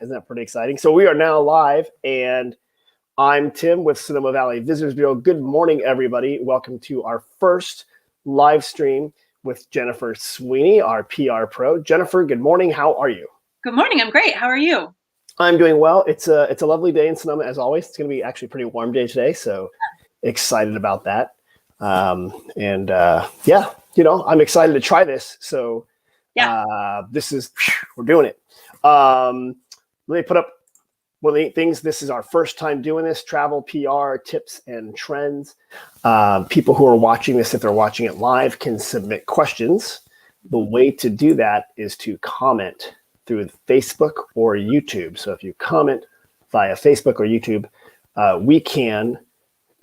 Isn't that pretty exciting? So we are now live, and I'm Tim with Sonoma Valley Visitors Bureau. Good morning, everybody. Welcome to our first live stream with Jennifer Sweeney, our PR pro. Jennifer, good morning. How are you? Good morning. I'm great. How are you? I'm doing well. It's a lovely day in Sonoma, as always. It's going to be actually a pretty warm day today, so excited about that. I'm excited to try this. So we're doing it. Let me put up one of the things. This is our first time doing this, travel PR tips and trends. People who are watching this, if they're watching it live, can submit questions. The way to do that is to comment through Facebook or YouTube. So if you comment via Facebook or YouTube, we can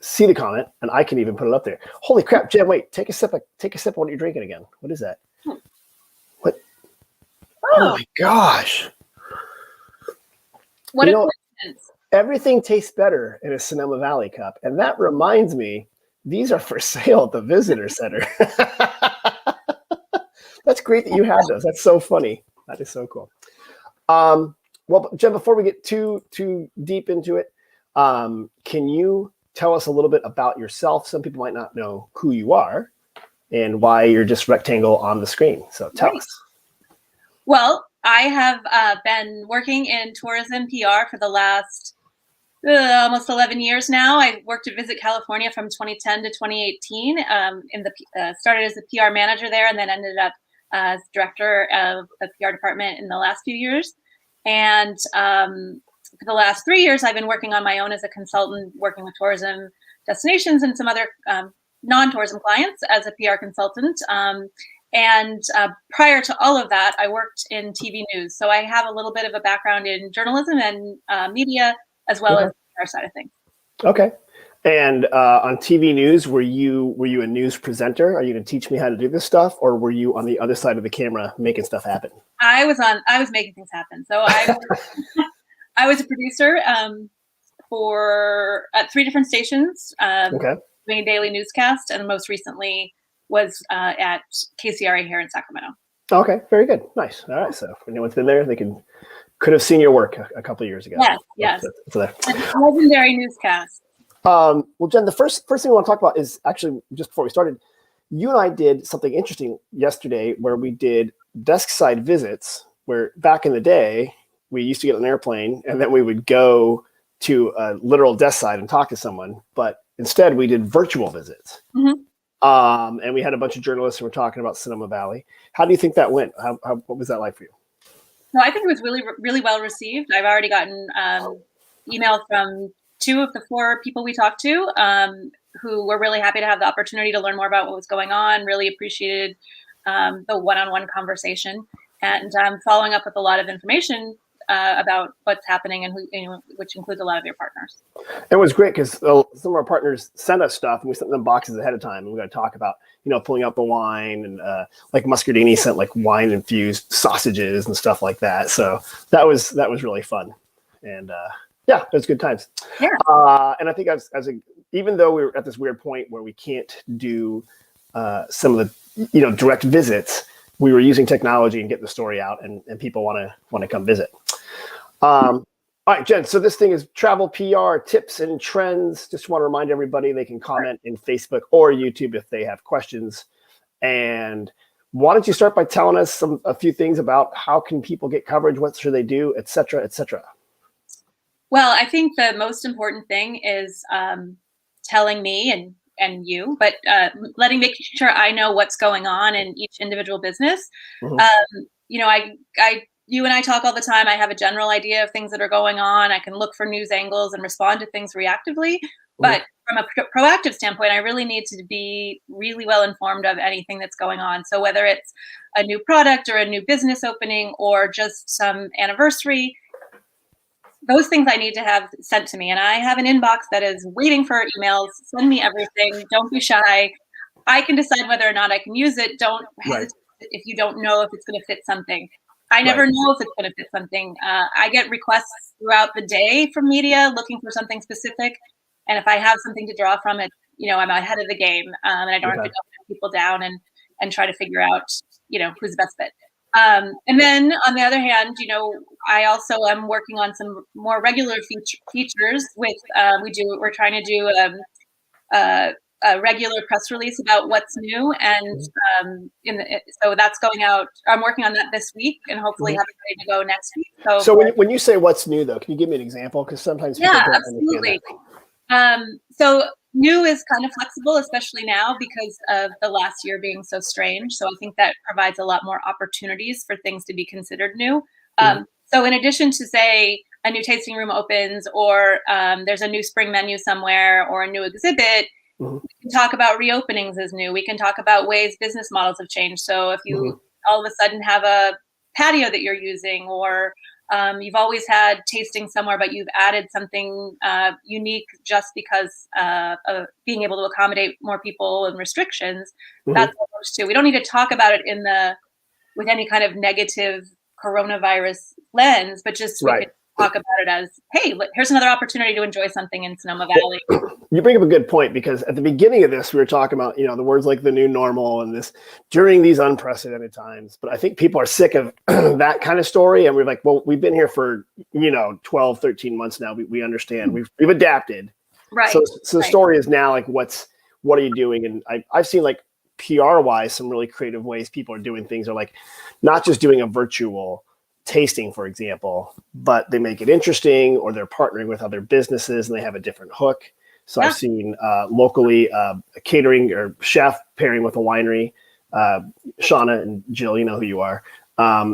see the comment, and I can even put it up there. Holy crap, Jen, wait, take a sip of what you're drinking again. What is that? What? Oh my gosh. What a coincidence. Everything tastes better in a Sonoma Valley cup. And that reminds me, these are for sale at the Visitor Center. That's great that you have those. That's so funny. That is so cool. Well, Jen, before we get too deep into it, can you tell us a little bit about yourself? Some people might not know who you are and why you're just rectangle on the screen. So tell us. Well, I have been working in tourism PR for the last almost 11 years now. I worked at Visit California from 2010 to 2018. Started as a PR manager there, and then ended up as director of the PR department in the last few years. And for the last 3 years, I've been working on my own as a consultant, working with tourism destinations and some other non-tourism clients as a PR consultant. And prior to all of that, I worked in TV news. So I have a little bit of a background in journalism and media, as well as the PR side of things. Okay. And on TV news, were you a news presenter? Are you going to teach me how to do this stuff, or were you on the other side of the camera making stuff happen? I was making things happen. So I was a producer at 3 different stations, doing a daily newscast, and most recently was at KCRA here in Sacramento. Okay, very good, nice. All right, so if anyone's been there, they could have seen your work a couple of years ago. Yes. Legendary newscast. Well, Jen, the first thing we want to talk about is actually just before we started, you and I did something interesting yesterday where we did desk side visits. Where back in the day, we used to get on an airplane and then we would go to a literal desk side and talk to someone, but instead we did virtual visits. Mm-hmm. And we had a bunch of journalists who were talking about Sonoma Valley. How do you think that went? What was that like for you? No, I think it was really, really well received. I've already gotten emails from 2 of the 4 people we talked to who were really happy to have the opportunity to learn more about what was going on, really appreciated the one-on-one conversation, and following up with a lot of information about what's happening, and which includes a lot of your partners. It was great because some of our partners sent us stuff, and we sent them boxes ahead of time, and we got to talk about, pulling out the wine, and like Muscardini sent like wine infused sausages and stuff like that. So that was really fun, and it was good times. Yeah. And I think even though we were at this weird point where we can't do some of the direct visits, we were using technology and getting the story out, and people want to come visit. All right, Jen, so this thing is travel PR tips and trends. Just want to remind everybody they can comment in Facebook or YouTube if they have questions. And why don't you start by telling us a few things about how can people get coverage, what should they do, et cetera, et cetera? Well, I think the most important thing is telling me and you, but making sure I know what's going on in each individual business. Mm-hmm. You and I talk all the time. I have a general idea of things that are going on. I can look for news angles and respond to things reactively. Mm-hmm. But from a proactive standpoint, I really need to be really well informed of anything that's going on. So whether it's a new product or a new business opening or just some anniversary, those things I need to have sent to me. And I have an inbox that is waiting for emails. Send me everything. Don't be shy. I can decide whether or not I can use it. Don't hesitate if you don't know if it's going to fit something. I never know if it's going to fit something. I get requests throughout the day from media looking for something specific. And if I have something to draw from it, I'm ahead of the game. And I don't have to go people down and try to figure out, who's the best fit. And then on the other hand, I also am working on some more regular features with, we're trying to do a regular press release about what's new. And so that's going out. I'm working on that this week and hopefully have it ready to go next week. So when you say what's new though, can you give me an example? Because sometimes people don't absolutely. understand that. So new is kind of flexible, especially now because of the last year being so strange. So I think that provides a lot more opportunities for things to be considered new. So in addition to, say, a new tasting room opens, or there's a new spring menu somewhere, or a new exhibit, we can talk about reopenings as new. We can talk about ways business models have changed. So if you all of a sudden have a patio that you're using, or you've always had tasting somewhere, but you've added something unique just because of being able to accommodate more people and restrictions, that's what works too. We don't need to talk about it with any kind of negative coronavirus lens, but just we can talk about it as, hey, here's another opportunity to enjoy something in Sonoma Valley. You bring up a good point, because at the beginning of this, we were talking about, the words like the new normal and this during these unprecedented times. But I think people are sick of that kind of story. And we're like, well, we've been here for, 12, 13 months now. We understand. We've adapted. Right. So the story is now like, what are you doing? And I've seen, like, PR wise, some really creative ways people are doing things, are like not just doing a virtual tasting, for example, but they make it interesting, or they're partnering with other businesses and they have a different hook. So I've seen locally a catering or chef pairing with a winery. Shauna and Jill, you know who you are.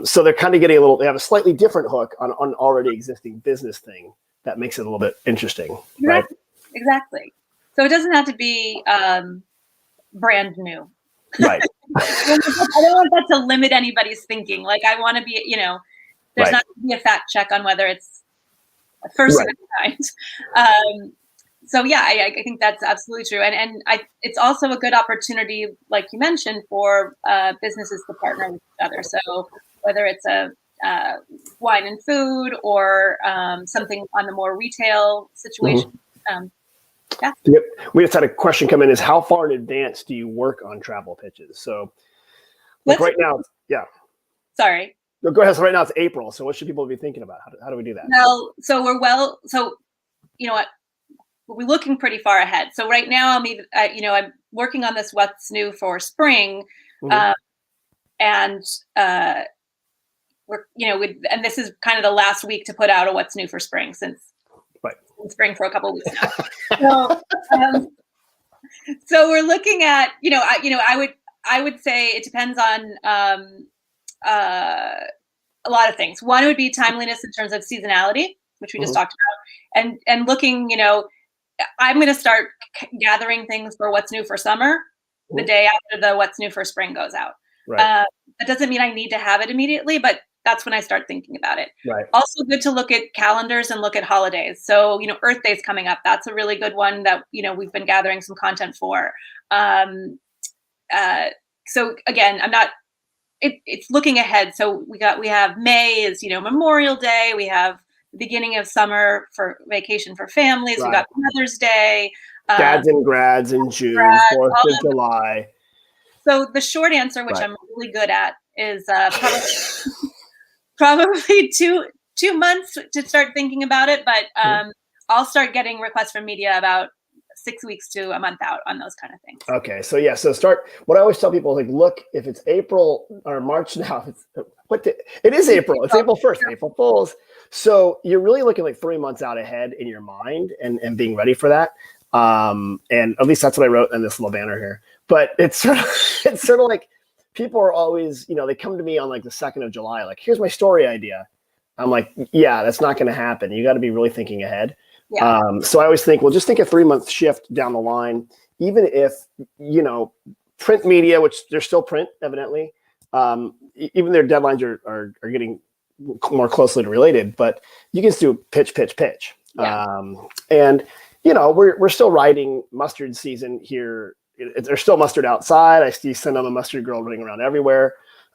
So they're kind of getting they have a slightly different hook on already existing business thing that makes it a little bit interesting. Right? Exactly. So it doesn't have to be brand new. Right. I don't want that to limit anybody's thinking. Like, I want to be, there's not going to be a fact check on whether it's a first of its kind. So yeah, I think that's absolutely true. And it's also a good opportunity, like you mentioned, for businesses to partner with each other. So whether it's a wine and food, or something on the more retail situation. Yep. We just had a question come in: is how far in advance do you work on travel pitches? So like right now, Sorry. No, go ahead. So right now it's April. So what should people be thinking about? How do we do that? Well, so you know what? We're looking pretty far ahead. So right now, I'm working on this what's new for spring, and we're and this is kind of the last week to put out a what's new for spring, since spring for a couple of weeks now. So we're looking at I would say it depends on a lot of things. One would be timeliness in terms of seasonality, which we just talked about, and looking, I'm going to start gathering things for what's new for summer the day after the what's new for spring goes out. That doesn't mean I need to have it immediately, but that's when I start thinking about it. Also good to look at calendars and look at holidays. So, Earth Day's coming up. That's a really good one that, we've been gathering some content for. So again, it's looking ahead. So we have May is, Memorial Day. We have the beginning of summer for vacation for families. We got Mother's Day. Dads and grads in June, 4th of July. So the short answer, which I'm really good at, is probably two months to start thinking about it. But I'll start getting requests from media about 6 weeks to a month out on those kind of things. Okay. So so start, what I always tell people is like, look, if it's April or March now, it is April. It's April 1st, April Fools. So you're really looking like 3 months out ahead in your mind and being ready for that. And at least that's what I wrote in this little banner here. But it's sort of like people are always, they come to me on like the 2nd of July, like, here's my story idea. I'm like, yeah, that's not going to happen. You got to be really thinking ahead. So I always think, well, just think a 3-month shift down the line, even if, print media, which they're still print, evidently, even their deadlines are getting more closely related, but you can still pitch. And, we're still riding mustard season here. There's still mustard outside. I see I'm a mustard girl running around everywhere.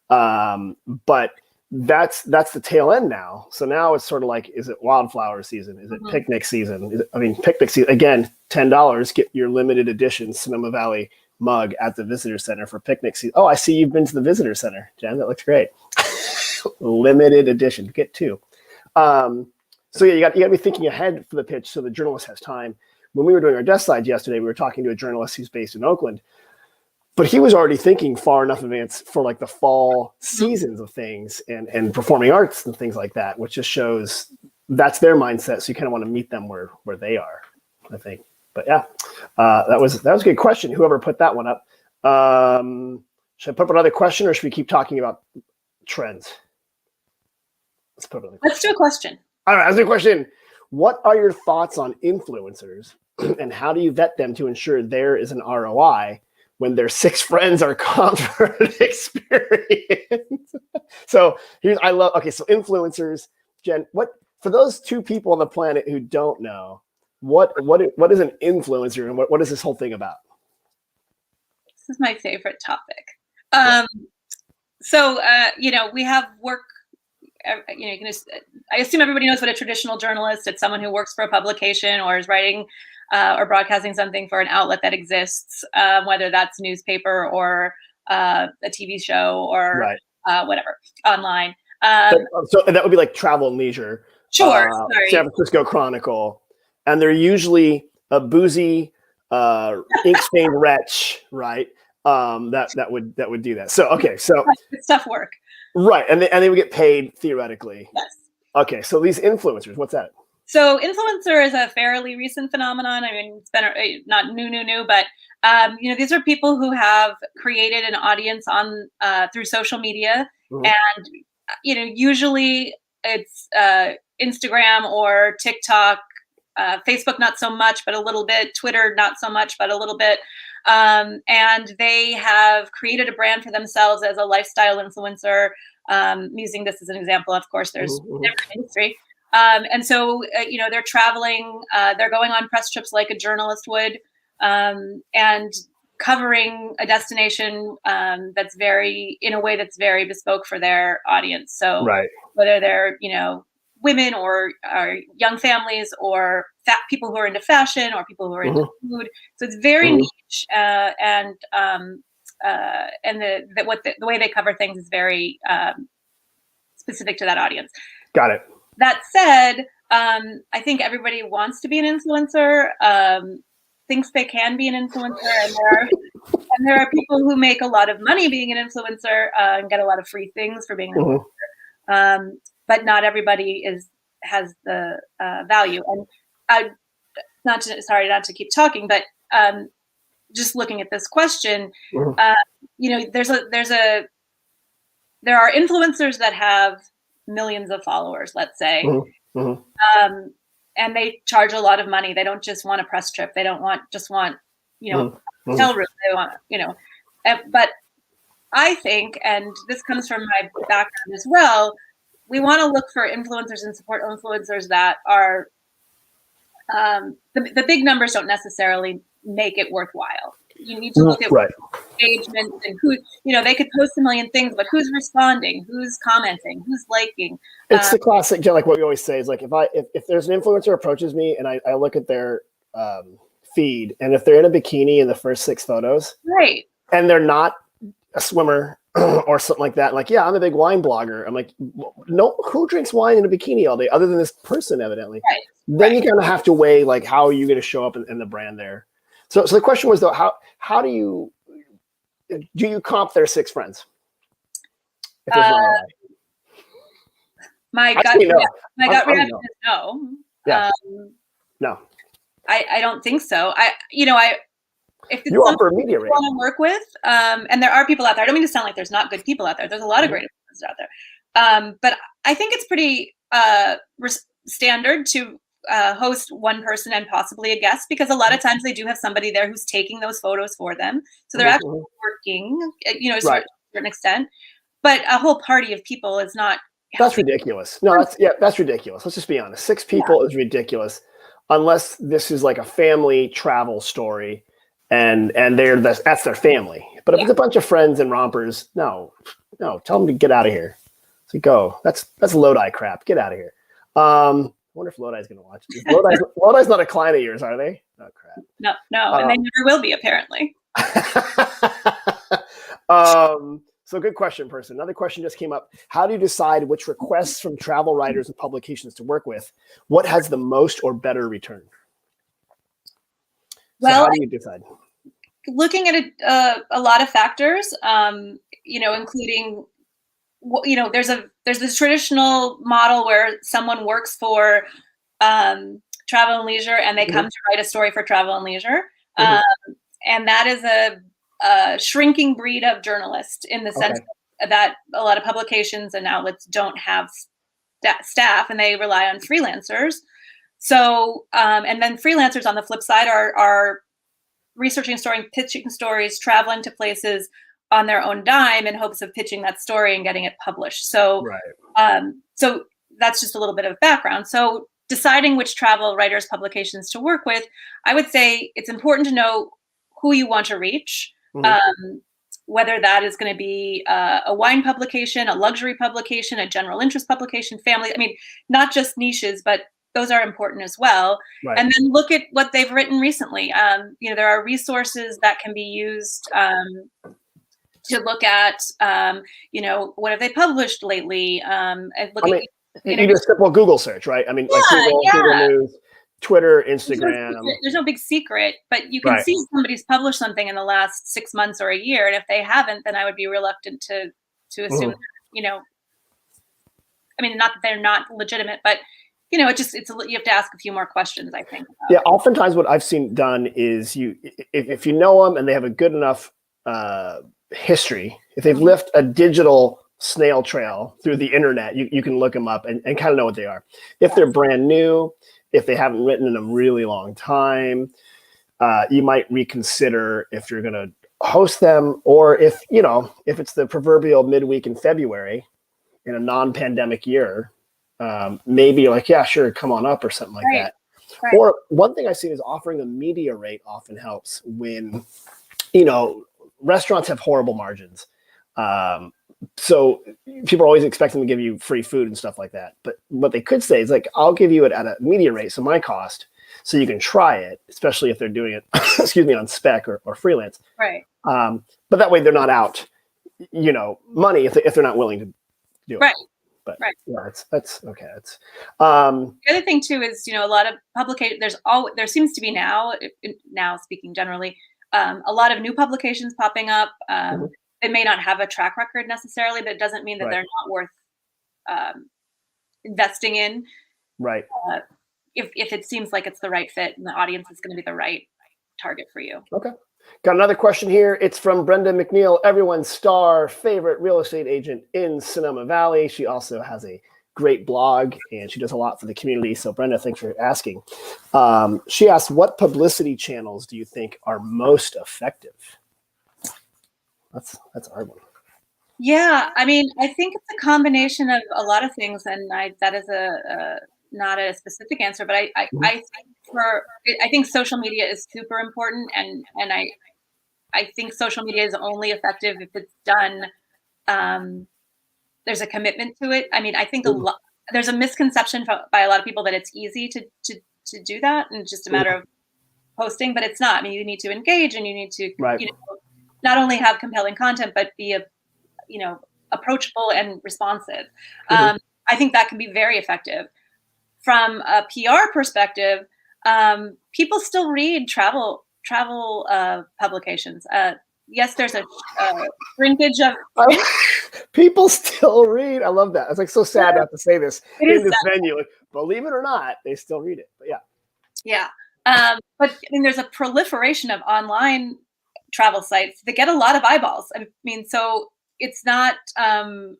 But that's the tail end now. So now it's sort of like, is it wildflower season? Is it picnic season? Picnic season, again, $10, get your limited edition Sonoma Valley mug at the visitor center for picnics. Oh, I see you've been to the visitor center, Jen. That looks great. Limited edition. Get two. So yeah, you got to be thinking ahead for the pitch so the journalist has time. When we were doing our desk slides yesterday, we were talking to a journalist who's based in Oakland, but he was already thinking far enough in advance for like the fall seasons of things and performing arts and things like that, which just shows that's their mindset. So you kind of want to meet them where they are, I think. But yeah, that was a good question. Whoever put that one up. Should I put up another question or should we keep talking about trends? Let's do a question. All right, that's a question. What are your thoughts on influencers and how do you vet them to ensure there is an ROI when their 6 friends are comped for an experience? So so influencers, Jen, for those 2 people on the planet who don't know, what is an influencer and what is this whole thing about? This is my favorite topic. So, we have work. I assume everybody knows what a traditional journalist. It's someone who works for a publication or is writing or broadcasting something for an outlet that exists, whether that's newspaper or a TV show or whatever online. So that would be like Travel and Leisure. Sure. San Francisco Chronicle, and they're usually a boozy, ink-stained wretch, right? That would do that. So okay, so it's tough work. Right, and they would get paid theoretically. Yes. Okay, so these influencers, what's that? So influencer is a fairly recent phenomenon. I mean, it's been not new, but these are people who have created an audience on through social media, and usually it's Instagram or TikTok, Facebook not so much, but a little bit. Twitter not so much, but a little bit. And they have created a brand for themselves as a lifestyle influencer. Using this as an example, of course, there's different industry. And so, they're traveling, they're going on press trips like a journalist would, and covering a destination that's in a way that's very bespoke for their audience. So whether they're, women or young families or people who are into fashion or people who are into food. So it's very niche, and the way they cover things is very specific to that audience. Got it. That said, I think everybody wants to be an influencer, thinks they can be an influencer, and there are people who make a lot of money being an influencer and get a lot of free things for being an influencer. But not everybody has the value. And not to keep talking, but just looking at this question, there are influencers that have millions of followers, let's say, and they charge a lot of money. They don't just want a press trip. They don't just want hotel room. They want but I think, and this comes from my background as well, we want to look for influencers and support influencers that are the big numbers don't necessarily make it worthwhile. You need to look at engagement and who, they could post a million things, but who's responding, who's commenting, who's liking. It's the classic, like what we always say is like, if there's an influencer approaches me and I look at their feed, and if they're in a bikini in the first 6 photos, and they're not a swimmer or something like that, like, yeah, I'm a big wine blogger. I'm like, no, who drinks wine in a bikini all day other than this person, evidently? Then you kind of have to weigh, like, how are you going to show up in the brand there? So the question was, though, how do you comp their 6 friends? If there's my gut reaction is no. Yeah. No. I don't think so. If it's you offer a media rate. Want to work with, and there are people out there. I don't mean to sound like there's not good people out there. There's a lot of great influencers out there. But I think it's pretty standard to host one person and possibly a guest, because a lot of times they do have somebody there who's taking those photos for them. So they're actually working, to a certain extent. But a whole party of people is not. That's ridiculous. No, that's ridiculous. Let's just be honest. 6 people is ridiculous, unless this is like a family travel story. And that's their family. But if it's a bunch of friends and rompers, no, tell them to get out of here. So go. That's Lodi crap. Get out of here. I wonder if Lodi's going to watch this. Lodi's not a client of yours, are they? Oh, crap. No, and they never will be, apparently. So good question, person. Another question just came up. How do you decide which requests from travel writers and publications to work with? What has the most or better return? Well, so how do you decide? Looking at a lot of factors, including, there's this traditional model where someone works for Travel and Leisure and they come to write a story for Travel and Leisure. And that is a shrinking breed of journalists in the sense that a lot of publications and outlets don't have staff and they rely on freelancers. So, and then freelancers on the flip side are researching stories, pitching stories, traveling to places on their own dime in hopes of pitching that story and getting it published. So, so that's just a little bit of background. So deciding which travel writers, publications to work with, I would say it's important to know who you want to reach, whether that is going to be a wine publication, a luxury publication, a general interest publication, family. I mean, not just niches, but those are important as well. And then look at what they've written recently. There are resources that can be used to look at, what have they published lately? You do a simple Google search, right? I mean, like Google News, Twitter, Instagram. There's no big secret, but you can see somebody's published something in the last 6 months or a year. And if they haven't, then I would be reluctant to assume, not that they're not legitimate, but you have to ask a few more questions, I think. Yeah, oftentimes what I've seen done is if you know them and they have a good enough history, if they've left a digital snail trail through the internet, you can look them up and kind of know what they are. If they're brand new, if they haven't written in a really long time, you might reconsider if you're going to host them, or if it's the proverbial midweek in February in a non-pandemic year. Maybe you're like, yeah, sure, come on up or something like that. Or one thing I've seen is offering a media rate often helps when, restaurants have horrible margins. So people are always expecting to give you free food and stuff like that. But what they could say is like, I'll give you it at a media rate, so my cost, so you can try it, especially if they're doing it, on spec or freelance. But that way they're not out, money if they're not willing to do it. But yeah, that's okay. That's the other thing too is a lot of publication. There seems to be now speaking generally, a lot of new publications popping up. They may not have a track record necessarily, but it doesn't mean that they're not worth investing in. If it seems like it's the right fit and the audience is going to be the right target for you. Okay. Got another question here. It's from Brenda McNeil, everyone's star favorite real estate agent in Sonoma Valley. She also has a great blog and she does a lot for the community. So Brenda, thanks for asking. She asked, what publicity channels do you think are most effective? That's a hard one. Yeah, I mean, I think it's a combination of a lot of things, and that is not a specific answer, but I think social media is super important, and I think social media is only effective if it's done. There's a commitment to it. I mean, I think there's a misconception by a lot of people that it's easy to do that, and it's just a matter of posting, but it's not. I mean, you need to engage, and you need to not only have compelling content, but be approachable and responsive. I think that can be very effective. From a PR perspective, people still read travel publications. Yes, there's a shrinkage of people still read. I love that. It's like so sad to have to say this in this venue. Like, believe it or not, they still read it. But yeah. But I mean, there's a proliferation of online travel sites that get a lot of eyeballs. I mean, so it's not. I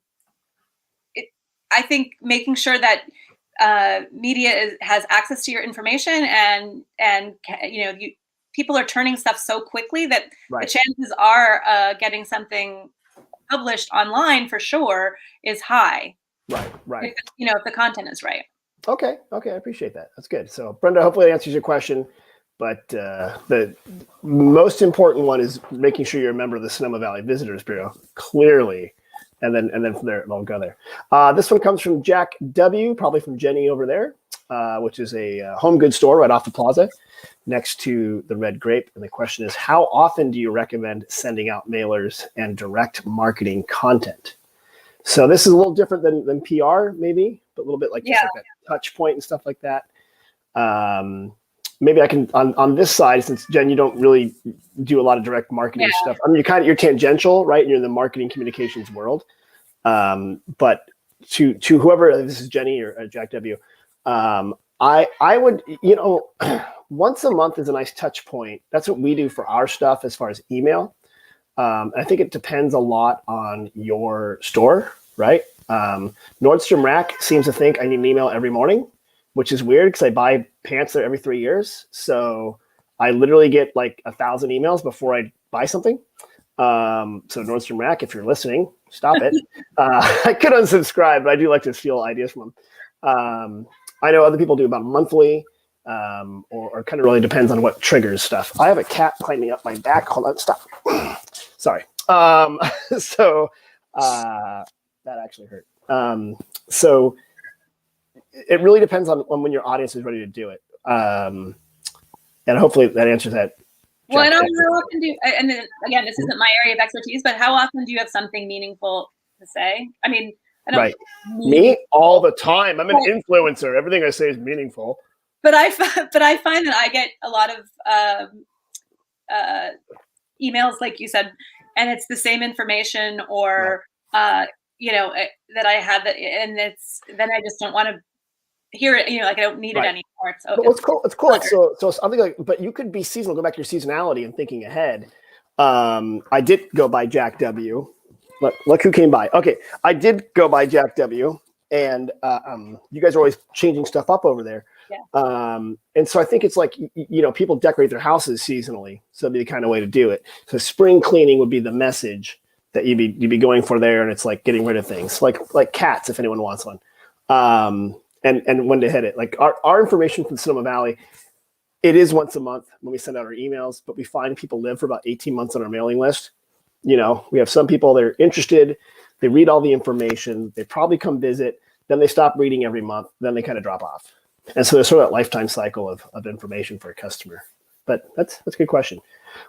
think making sure that media has access to your information, and people are turning stuff so quickly that the chances are getting something published online for sure is high. Right. If the content is right. Okay, I appreciate that. That's good. So Brenda, hopefully that answers your question. But the most important one is making sure you're a member of the Sonoma Valley Visitors Bureau, clearly. And then from there, I'll go there. This one comes from Jack W., probably from Jenny over there. which is a home goods store right off the plaza next to the Red Grape. And the question is, how often do you recommend sending out mailers and direct marketing content? So this is a little different than PR, maybe, but a little bit like just like that touch point and stuff like that. Maybe I can on this side, since Jen, you don't really do a lot of direct marketing stuff. I mean, you're tangential, right? You're in the marketing communications world. But to whoever, this is Jenny or Jack W. I would, once a month is a nice touch point. That's what we do for our stuff as far as email. I think it depends a lot on your store, right? Nordstrom Rack seems to think I need an email every morning, which is weird because I buy pants there every 3 years. So I literally get like 1,000 emails before I buy something. So Nordstrom Rack, if you're listening, stop it. I could unsubscribe, but I do like to steal ideas from them. I know other people do about monthly, or kind of really depends on what triggers stuff. I have a cat climbing up my back. Hold on, stop. Sorry. So that actually hurt. So it really depends on when your audience is ready to do it. And hopefully that answers that. Well, and how often and then, again, this isn't my area of expertise, but how often do you have something meaningful to say? I mean, I don't Me all the time. I'm an influencer. Everything I say is meaningful. But I find that I get a lot of emails, like you said, and it's the same information, or that I had that, and then I just don't want to hear it. Like I don't need it anymore. It's cool. It's cool. So something like, but you could be seasonal. Go back to your seasonality and thinking ahead. I did go by Jack W. Look who came by. Okay, I did go by Jack W. And you guys are always changing stuff up over there. Yeah. And so I think it's like, people decorate their houses seasonally. So it'd be the kind of way to do it. So spring cleaning would be the message that you'd be going for there. And it's like getting rid of things like cats, if anyone wants one. And when to hit it. Like our information from Sonoma Valley, it is once a month when we send out our emails, but we find people live for about 18 months on our mailing list. We have some people that are interested. They read all the information. They probably come visit. Then they stop reading every month. Then they kind of drop off. And so there's sort of that lifetime cycle of information for a customer. But that's a good question.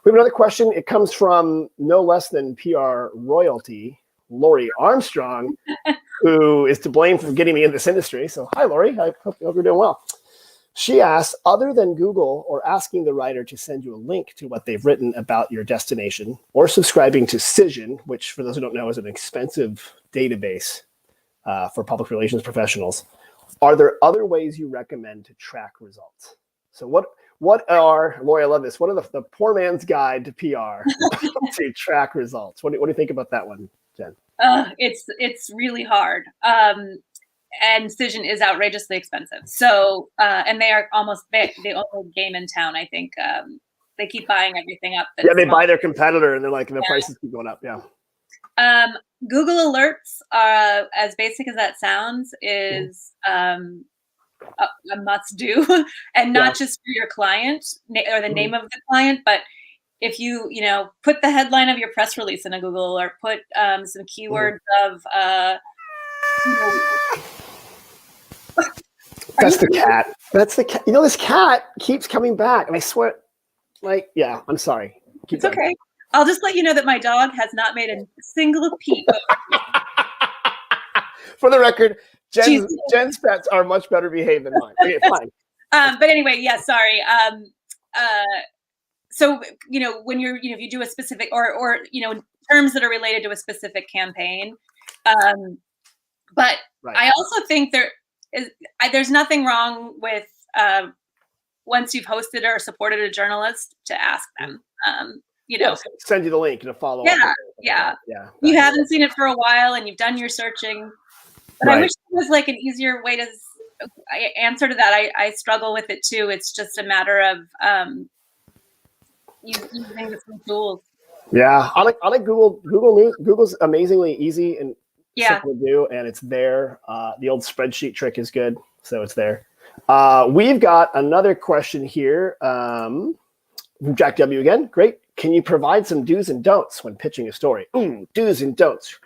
We have another question. It comes from no less than PR royalty, Lori Armstrong, who is to blame for getting me in this industry. So hi, Lori. I hope you're doing well. She asks, other than Google or asking the writer to send you a link to what they've written about your destination, or subscribing to Cision, which for those who don't know is an expensive database for public relations professionals, are there other ways you recommend to track results? So what are, Lori, I love this, what are the poor man's guide to PR to track results? What do you think about that one, Jen? It's really hard. And Cision is outrageously expensive. So, and they are almost the only game in town, I think. They keep buying everything up. Yeah, they buy their competitor and they're like, the prices keep going up. Yeah. Google Alerts, as basic as that sounds, is a must do, and not just for your client or the name of the client, but if you put the headline of your press release in a Google, or put some keywords of that's the cat. That's the cat. This cat keeps coming back, and I swear, I'm sorry. It's okay. I'll just let you know that my dog has not made a single peep. For the record, Jen's pets are much better behaved than mine. Okay, fine. But anyway, sorry. So when you're if you do a specific or terms that are related to a specific campaign, but I also think there's nothing wrong with once you've hosted or supported a journalist to ask them. Send you the link to follow up. Yeah. You haven't seen it for a while and you've done your searching. But I wish there was like an easier way to answer to that. I struggle with it too. It's just a matter of using some tools. Yeah, I like Google News. Google's amazingly easy and simple to do, and it's there. The old spreadsheet trick is good, so it's there. We've got another question here from Jack W. again. Great. Can you provide some do's and don'ts when pitching a story? Do's and don'ts.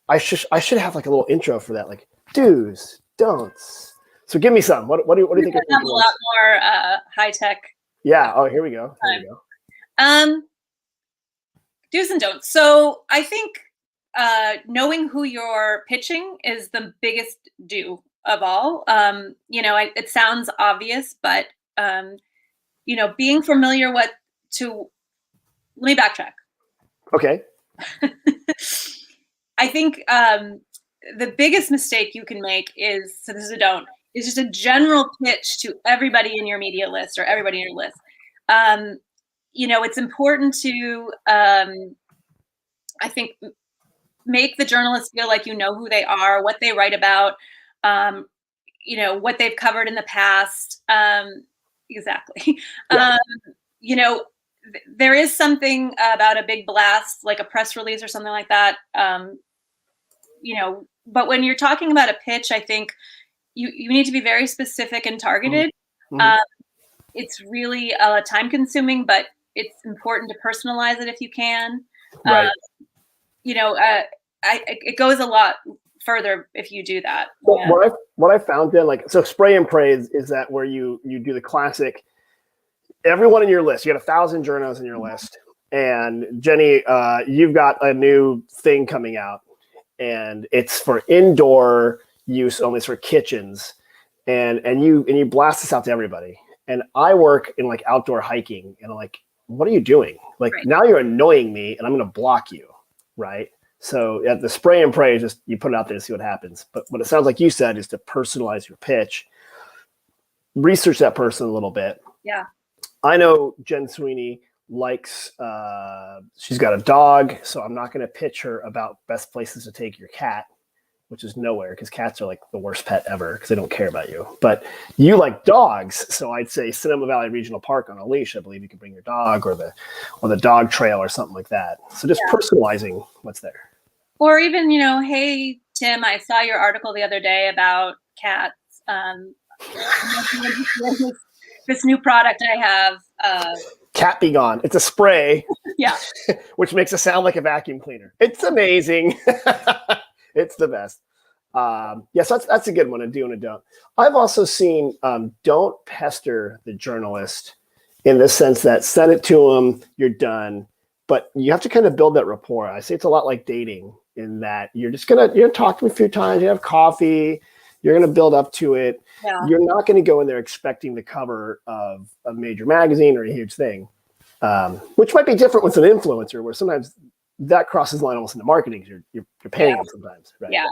I should have like a little intro for that. Like, Do's, don'ts. So give me some. What do you think? Have a lot more high tech. Yeah. Oh, here we go. Do's and don'ts. So I think knowing who you're pitching is the biggest do of all. It sounds obvious, but being familiar let me backtrack. Okay. I think the biggest mistake you can make is, so this is a don't, is just a general pitch to everybody in your media list or everybody in your list. It's important to, I think, make the journalists feel like you know who they are, what they write about, what they've covered in the past. Exactly. Yeah. There is something about a big blast, like a press release or something like that. But when you're talking about a pitch, I think you need to be very specific and targeted. Mm-hmm. It's really time consuming, but it's important to personalize it if you can. Right. It goes a lot further if you do that. Well, what I found then, so spray and pray is that where you do the classic, everyone in your list, you got 1,000 journals in your list, and Jenny, you've got a new thing coming out, and it's for indoor use only, it's for kitchens, and you blast this out to everybody. And I work in outdoor hiking, and I'm like, what are you doing? Right. Now you're annoying me, and I'm going to block you, right? So the spray and pray is just you put it out there to see what happens. But what it sounds like you said is to personalize your pitch, research that person a little bit. Yeah. I know Jen Sweeney likes, she's got a dog, so I'm not going to pitch her about best places to take your cat, which is nowhere, because cats are the worst pet ever because they don't care about you. But you like dogs, so I'd say Sonoma Valley Regional Park on a leash. I believe you can bring your dog, or the dog trail or something like that. So just personalizing what's there. Or even, hey, Tim, I saw your article the other day about cats. This new product I have. Cat Be Gone. It's a spray. Yeah. Which makes it sound like a vacuum cleaner. It's amazing. It's the best. Yes, that's a good one, a do and a don't. I've also seen don't pester the journalist in the sense that send it to them, you're done. But you have to kind of build that rapport. I say it's a lot like dating in that you're gonna talk to them a few times, you have coffee, you're gonna build up to it. Yeah. You're not gonna go in there expecting the cover of a major magazine or a huge thing, which might be different with an influencer, where sometimes that crosses the line almost into marketing because you're paying them sometimes, right? Yeah.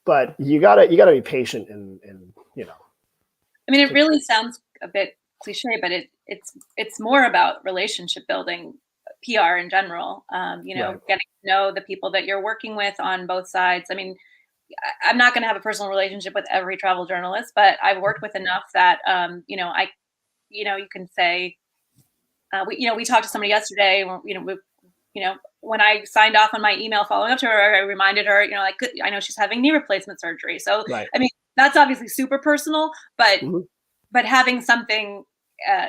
But you gotta be patient and I mean, it really sounds a bit cliche, but it's more about relationship building, PR in general. Right. Getting to know the people that you're working with on both sides. I mean, I'm not going to have a personal relationship with every travel journalist, but I've worked with enough that you can say, we talked to somebody yesterday. When I signed off on my email following up to her, I reminded her, I know she's having knee replacement surgery. So, right. I mean, that's obviously super personal, but but having something,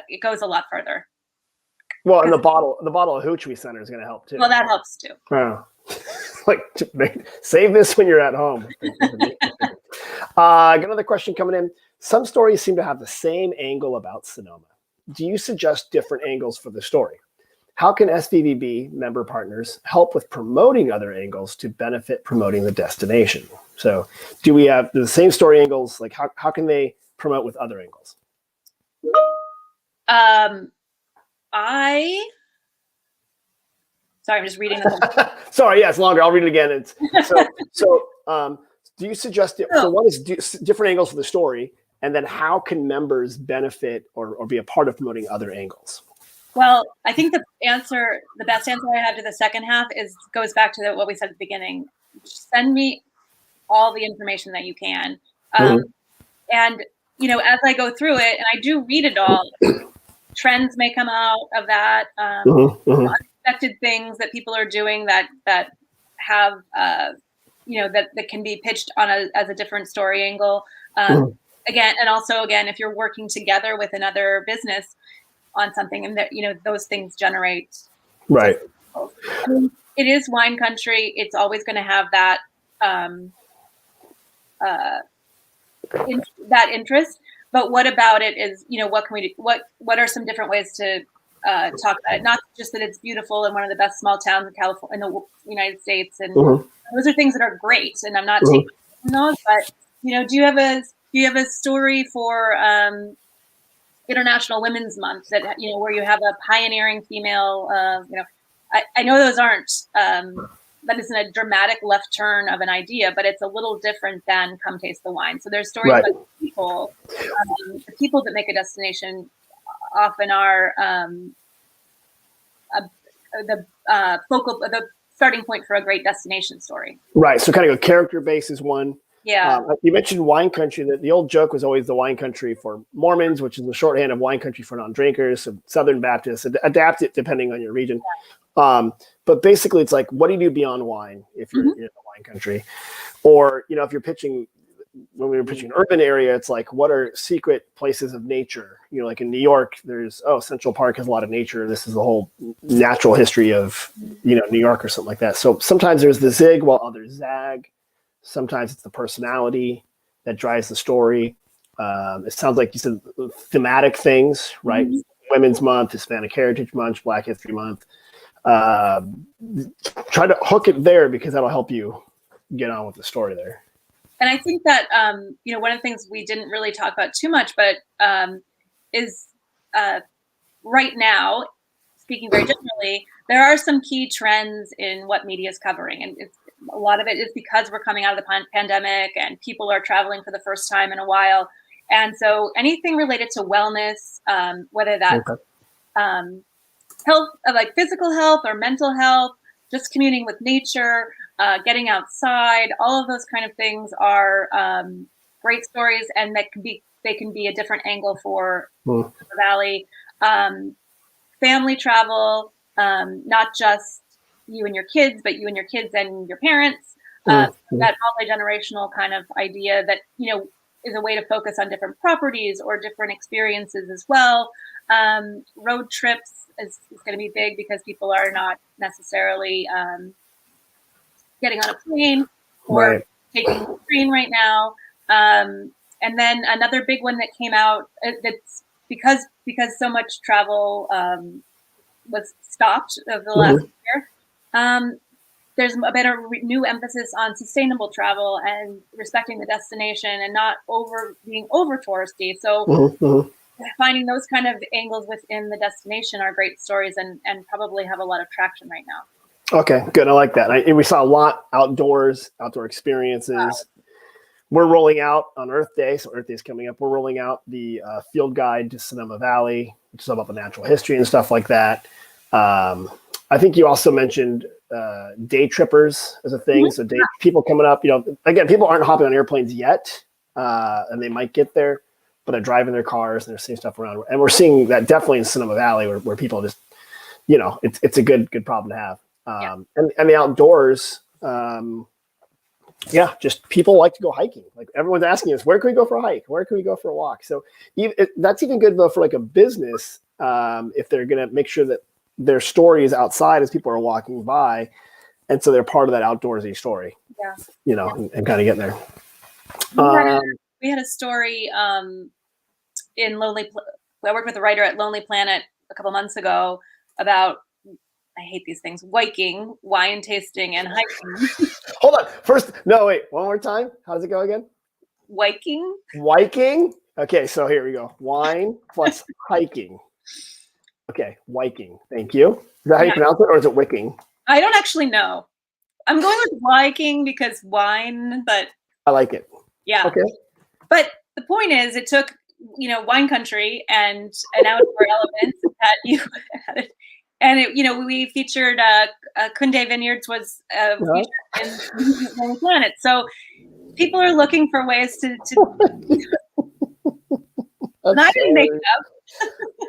it goes a lot further. Well, and the bottle of hooch we sent her is going to help too. Well, that helps too. Oh. Save this when you're at home. Got another question coming in. Some stories seem to have the same angle about Sonoma. Do you suggest different angles for the story? How can SVVB member partners help with promoting other angles to benefit promoting the destination? So do we have the same story angles? How can they promote with other angles? Sorry, I'm just reading the Sorry, yeah, it's longer. I'll read it again. Do you suggest so one is different angles for the story, and then how can members benefit or be a part of promoting other angles? Well, I think the best answer I have to the second half goes back to what we said at the beginning. Send me all the information that you can. And, as I go through it, and I do read it all, trends may come out of that, unexpected things that people are doing that have, that can be pitched as a different story angle. Again, if you're working together with another business on something, and that those things generate. Right. I mean, it is wine country. It's always going to have that that interest. But what about it is, what can we do? What are some different ways to talk about it? Not just that it's beautiful and one of the best small towns in California, in the United States, and those are things that are great. And I'm not taking those, but do you have a story for International Women's Month that where you have a pioneering female? I know those aren't. That isn't a dramatic left turn of an idea, but it's a little different than come taste the wine. So there's stories about people. The people that make a destination often are the starting point for a great destination story. Right. So kind of a character base is one. Yeah. You mentioned wine country. That the old joke was always the wine country for Mormons, which is the shorthand of wine country for non-drinkers. So Southern Baptists adapt it depending on your region. Yeah. But basically, it's like, what do you do beyond wine if you're in the wine country? Or, if you're pitching, when we were pitching an urban area, it's like, what are secret places of nature? Like in New York, there's, Central Park has a lot of nature. This is the whole natural history of, New York or something like that. So sometimes there's the zig while others zag. Sometimes it's the personality that drives the story. It sounds like you said thematic things, right? Women's Month, Hispanic Heritage Month, Black History Month. Try to hook it there because that'll help you get on with the story there. And I think that one of the things we didn't really talk about too much, but is right now, speaking very generally, there are some key trends in what media is covering, and a lot of it is because we're coming out of the pandemic and people are traveling for the first time in a while, and so anything related to wellness, whether that's health, like physical health or mental health, just communing with nature, getting outside, all of those kind of things are great stories, and they can be a different angle for the Valley. Family travel, not just you and your kids, but you and your kids and your parents. That multi-generational kind of idea that is a way to focus on different properties or different experiences as well. Road trips is going to be big because people are not necessarily getting on a plane or taking the train right now. And then another big one that came out that's because so much travel was stopped over the last year. There's been a new emphasis on sustainable travel and respecting the destination and not being over touristy. So finding those kind of angles within the destination are great stories and probably have a lot of traction right now. Okay, good. I like that. We saw a lot outdoor experiences. Wow. We're rolling out on Earth Day. So Earth Day is coming up. We're rolling out the field guide to Sonoma Valley, which is about the natural history and stuff like that. I think you also mentioned day trippers as a thing. So people coming up, again, people aren't hopping on airplanes yet, and they might get there, but they're driving their cars and they're seeing stuff around. And we're seeing that definitely in Sonoma Valley where people just, it's a good problem to have. And the outdoors, just people like to go hiking. Like everyone's asking us, where can we go for a hike? Where can we go for a walk? So that's even good though for like a business, if they're going to make sure that their story is outside as people are walking by. And so they're part of that outdoorsy story, and kind of get there. We had a story in I worked with a writer at Lonely Planet a couple months ago about, I hate these things, Wiking, wine tasting and hiking. Hold on. Wait, one more time. How does it go again? Wiking. Okay, so here we go. Wine plus hiking. Okay, Wiking. Thank you. Is that how you pronounce it, or is it Wicking? I don't actually know. I'm going with Wiking because wine, but I like it. Yeah. Okay. But the point is, it took wine country and an outdoor element that you had. And we featured Kunde Vineyards was featured in the Planet. So people are looking for ways to not even make it up.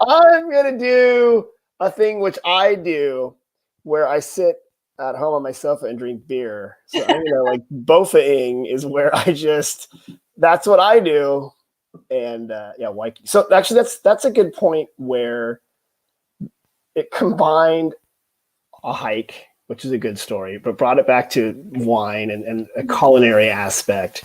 I'm gonna do a thing which I do, where I sit at home on my sofa and drink beer. So I'm gonna bofaing is where that's what I do. And Wiking. So actually, that's a good point where it combined a hike, which is a good story, but brought it back to wine and a culinary aspect.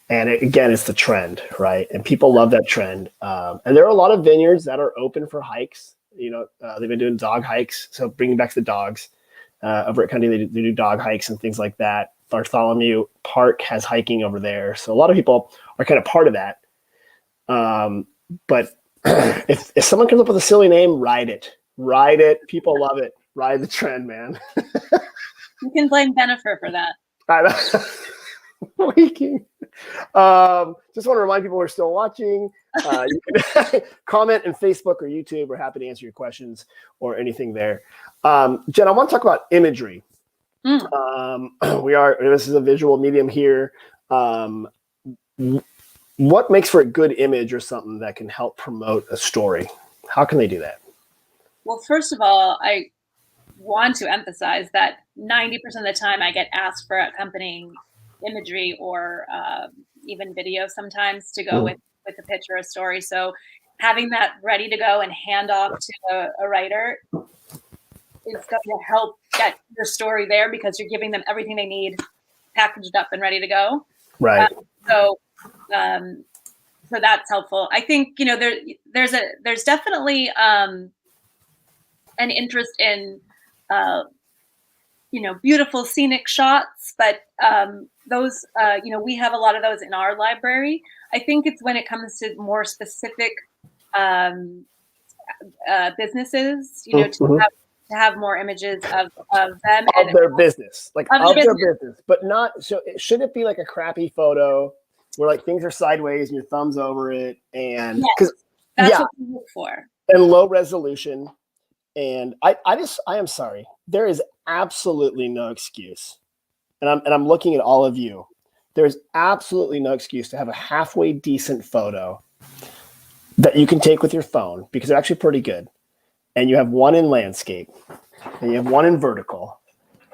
And again, it's the trend, right? And people love that trend. And there are a lot of vineyards that are open for hikes. They've been doing dog hikes. So bringing back the dogs over at Cundy, they do dog hikes and things like that. Bartholomew Park has hiking over there. So a lot of people are kind of part of that. But if someone comes up with a silly name, ride it. People love it. Ride the trend, man. You can blame Jennifer for that. Wiking. Just want to remind people who are still watching, you can comment in Facebook or YouTube. We're happy to answer your questions or anything there. Jen, I want to talk about imagery. This is a visual medium here. What makes for a good image or something that can help promote a story? How can they do that? Well, first of all, I want to emphasize that 90% of the time I get asked for accompanying imagery or even video sometimes to go with a picture or a story. So having that ready to go and hand off to a writer is going to help get your story there because you're giving them everything they need packaged up and ready to go. Right. So that's helpful. I think, there's definitely an interest in, beautiful scenic shots, but those, we have a lot of those in our library. I think it's when it comes to more specific businesses, to have more images of them. Of their business, but not, so should it be like a crappy photo where like things are sideways and your thumb's over it? And that's what we look for. And low resolution. And I am sorry, there is absolutely no excuse. And I'm looking at all of you. There's absolutely no excuse to have a halfway decent photo that you can take with your phone because they're actually pretty good. And you have one in landscape and you have one in vertical,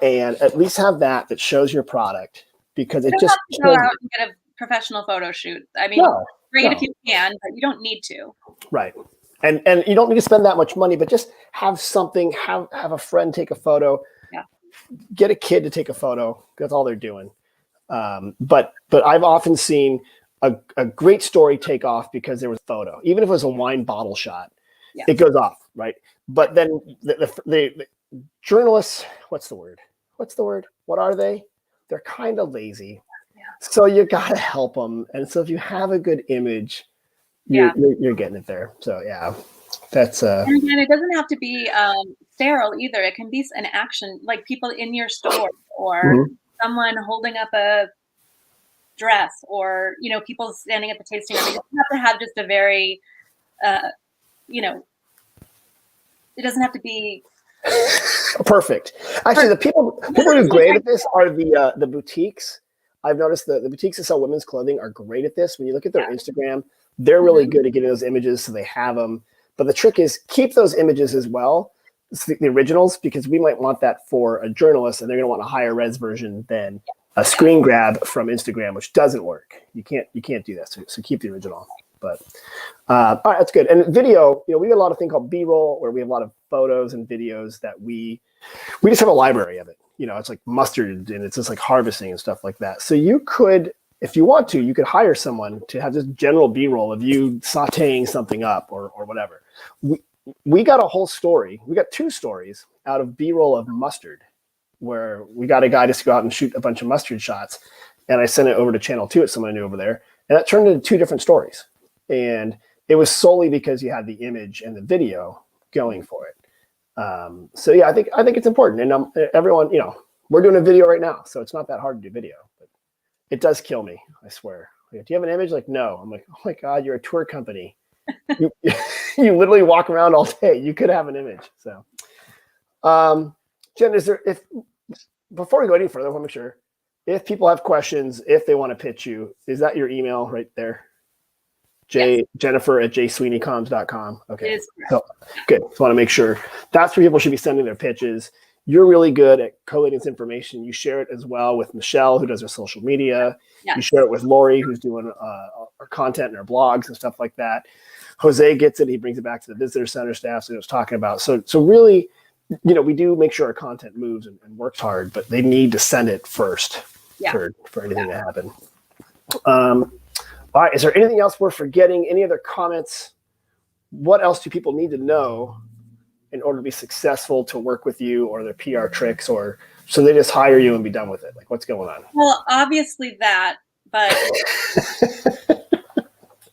and at least have that shows your product, because it just go out and get a professional photo shoot. I mean, great if you can, but you don't need to. Right. And you don't need to spend that much money, but just have something, have a friend take a photo, get a kid to take a photo. That's all they're doing. But I've often seen a great story take off because there was a photo, even if it was a wine bottle shot, it goes off. Right. But then the journalists, what's the word? What are they? They're kind of lazy. Yeah. So you got to help them. And so if you have a good image, you're getting it there. So that's and it doesn't have to be sterile either. It can be an action, like people in your store or someone holding up a dress, or people standing at the tasting room. You don't have to have just a very it doesn't have to be perfect. Actually, the people who are great at this are the boutiques. I've noticed the boutiques that sell women's clothing are great at this. When you look at their Instagram, they're really good at getting those images, so they have them. But the trick is keep those images as well, the originals, because we might want that for a journalist, and they're going to want a higher res version than a screen grab from Instagram, which doesn't work. You can't do that. So keep the original. But all right, that's good. And video, we have a lot of thing called B-roll, where we have a lot of photos and videos that we just have a library of it. It's like mustard, and it's just like harvesting and stuff like that. So you could, if you want to, you could hire someone to have just general B-roll of you sauteing something up or whatever. We got a whole story. We got 2 stories out of B-roll of mustard, where we got a guy just to go out and shoot a bunch of mustard shots. And I sent it over to Channel 2 at someone I knew over there. And that turned into 2 different stories. And it was solely because you had the image and the video going for it. So I think it's important. And everyone, we're doing a video right now, so it's not that hard to do video. But it does kill me, I swear. Like, do you have an image? Like, no. I'm like, oh my God, you're a tour company. you literally walk around all day. You could have an image. So, Jen, before we go any further, I want to make sure if people have questions, if they want to pitch you, is that your email right there? Jennifer@jsweeneycoms.com. Okay. So good. Just want to make sure that's where people should be sending their pitches. You're really good at collating this information. You share it as well with Michelle, who does our social media. You share it with Lori, who's doing our content and our blogs and stuff like that. Jose gets it. He brings it back to the visitor center staff. So I was talking about. So really, we do make sure our content moves and works hard, but they need to send it first for anything to happen. All right. Is there anything else we're forgetting? Any other comments? What else do people need to know in order to be successful to work with you, or their PR tricks, or so they just hire you and be done with it? Like, what's going on? Well, obviously that, but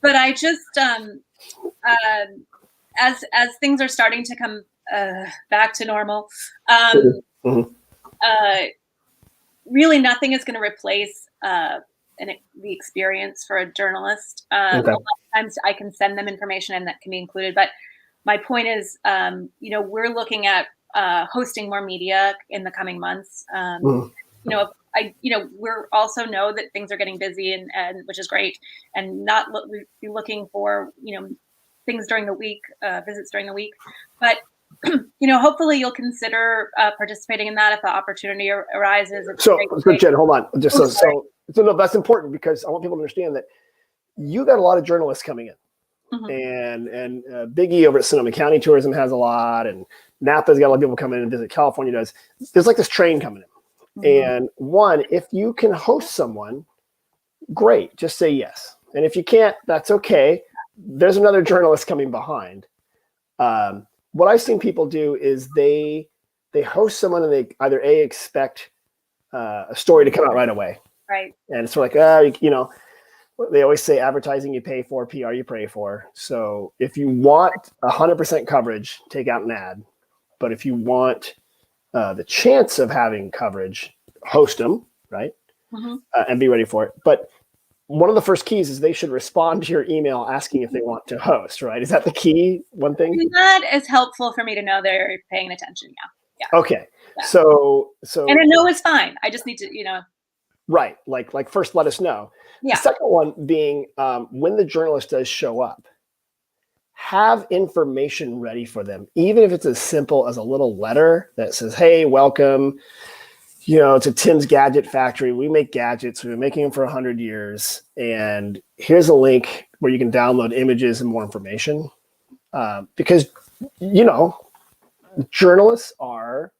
but I just as things are starting to come back to normal, really nothing is going to replace the experience for a journalist. A lot of times I can send them information and that can be included, but my point is, we're looking at hosting more media in the coming months. We're also know that things are getting busy and which is great, and not be looking for, things during the week, visits during the week, but hopefully you'll consider participating in that if the opportunity arises. So Jen, hold on. So no, that's important, because I want people to understand that you got a lot of journalists coming in. And Biggie over at Sonoma County Tourism has a lot, and Napa's got a lot of people coming in and visit. California does. There's like this train coming in. And one, if you can host someone, great, just say yes. And if you can't, that's okay. There's another journalist coming behind. What I've seen people do is they host someone and they either expect a story to come out right away. Right. And it's sort of like, they always say advertising you pay for, PR you pray for. So if you want 100% coverage, take out an ad. But if you want the chance of having coverage, host them, right? And be ready for it. But one of the first keys is they should respond to your email asking if they want to host, right? Is that the key? One thing? That is helpful for me to know they're paying attention. Yeah. Okay. Yeah. So and a no is fine. I just need to, Right. Like first let us know. Yeah. The second one being when the journalist does show up, have information ready for them, even if it's as simple as a little letter that says, hey, welcome, to Tim's Gadget Factory. We make gadgets. We've been making them for 100 years. And here's a link where you can download images and more information. Because, journalists are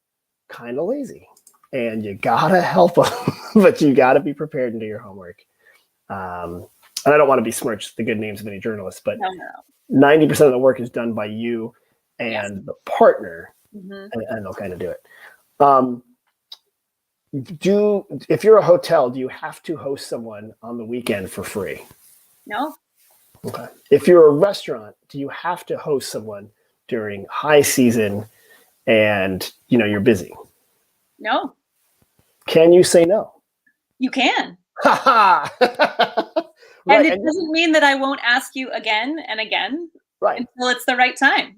kind of lazy. And you gotta help them, but you gotta be prepared and do your homework. And I don't want to besmirch the good names of any journalists, but 90% of the work is done by you and the partner, and they'll kind of do it. If you're a hotel, do you have to host someone on the weekend for free? No. Okay. If you're a restaurant, do you have to host someone during high season and you're busy? No. Can you say no? You can. Right. And it doesn't mean that I won't ask you again and again until it's the right time.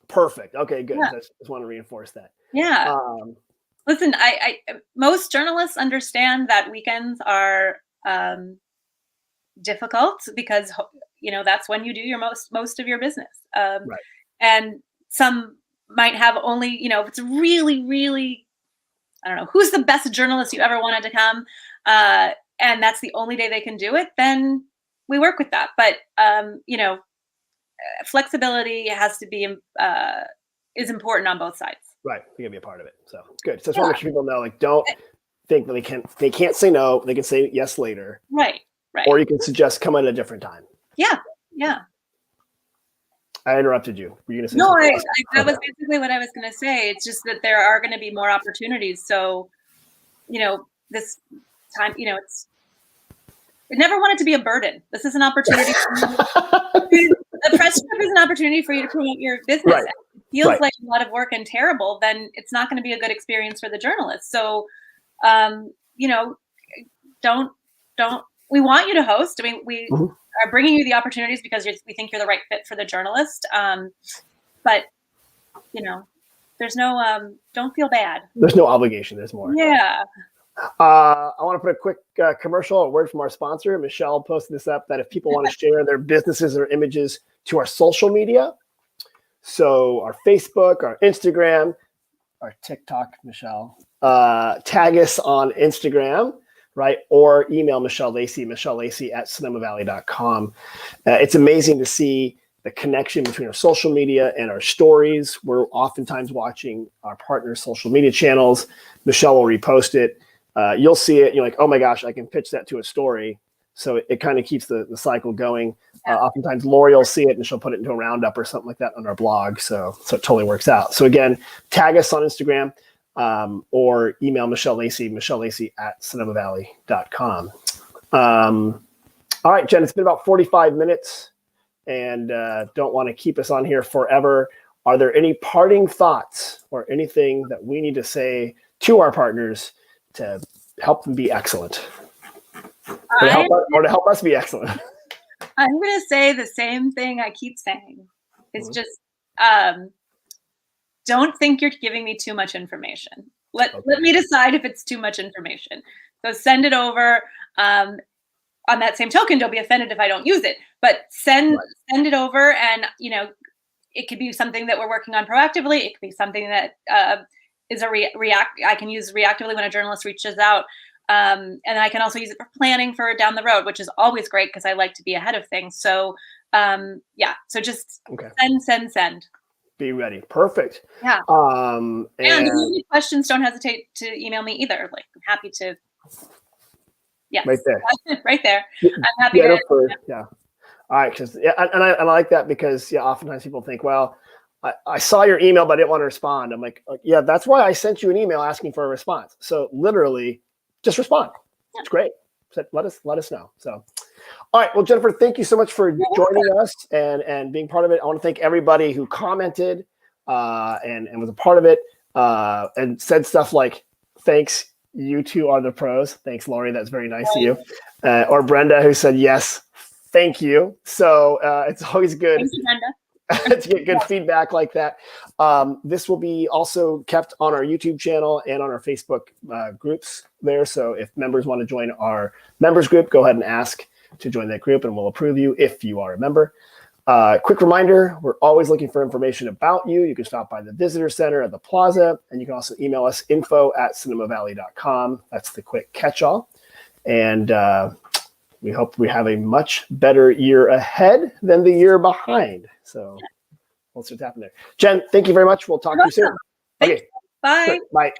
Perfect. Okay, good. Yeah. Just want to reinforce that. Yeah. Listen, I most journalists understand that weekends are difficult because that's when you do your most of your business. And some might have only, if it's really, really, I don't know, who's the best journalist you ever wanted to come, and that's the only day they can do it, then we work with that. But, flexibility has to be, is important on both sides. Right. You gotta be a part of it. So good. So just want to make sure people know, don't think that they can't say no. They can say yes later. Right. Or you can suggest come at a different time. Yeah. I interrupted you. Were you going to say something? No, that was basically what I was going to say. It's just that there are going to be more opportunities. So, this time, I never want it to be a burden. This is an opportunity. The press trip is an opportunity for you to promote your business. Right. If it feels like a lot of work and terrible, then it's not going to be a good experience for the journalist. So, don't. We want you to host. I mean, we are bringing you the opportunities because we think you're the right fit for the journalist. But there's no. Don't feel bad. There's no obligation. There's more. Yeah. I want to put a quick commercial, a word from our sponsor. Michelle posted this up that if people want to share their businesses or images to our social media, so our Facebook, our Instagram, our TikTok, Michelle, tag us on Instagram, right? Or email Michelle Lacey at sonomavalley.com. It's amazing to see the connection between our social media and our stories. We're oftentimes watching our partners' social media channels. Michelle will repost it. You'll see it. You're like, oh my gosh, I can pitch that to a story. So it kind of keeps the cycle going. Oftentimes Lori will see it and she'll put it into a roundup or something like that on our blog. So it totally works out. So again, tag us on Instagram or email Michelle Lacey @cinemavalley.com. All right, Jen, it's been about 45 minutes and don't want to keep us on here forever. Are there any parting thoughts or anything that we need to say to our partners to help them be excellent? Or to help us be excellent? I'm going to say the same thing I keep saying. It's just, don't think you're giving me too much information. Let me decide if it's too much information. So send it over. On that same token, don't be offended if I don't use it, but send it over. And, it could be something that we're working on proactively. It could be something that is I can use reactively when a journalist reaches out. And I can also use it for planning for down the road, which is always great because I like to be ahead of things. So, so just send. Be ready. Perfect. Yeah. And if you have any questions, don't hesitate to email me either. Like, I'm happy to. Yeah. Right there. Right there. I'm happy to. Yeah. All right. And I like that because oftentimes people think, well, I saw your email, but I didn't want to respond. I'm like, yeah, that's why I sent you an email asking for a response. So literally just respond. Yeah. It's great. So let us know. So, all right. Well, Jennifer, thank you so much for joining us and being part of it. I want to thank everybody who commented and was a part of it and said stuff like, thanks, you two are the pros. Thanks, Lori. That's very nice of you. Or Brenda, who said, yes, thank you. So it's always good. Thank you, Brenda. To get good feedback like that. This will be also kept on our YouTube channel and on our Facebook groups there. So if members want to join our members group, go ahead and ask to join that group and we'll approve you if you are a member. Quick reminder, we're always looking for information about you. You can stop by the visitor center at the plaza, and you can also email us info@cinemavalley.com. That's the quick catch-all. And we hope we have a much better year ahead than the year behind. So we'll see what's happening there. Jen, thank you very much. We'll talk to you soon. Okay. Bye. Sure. Bye.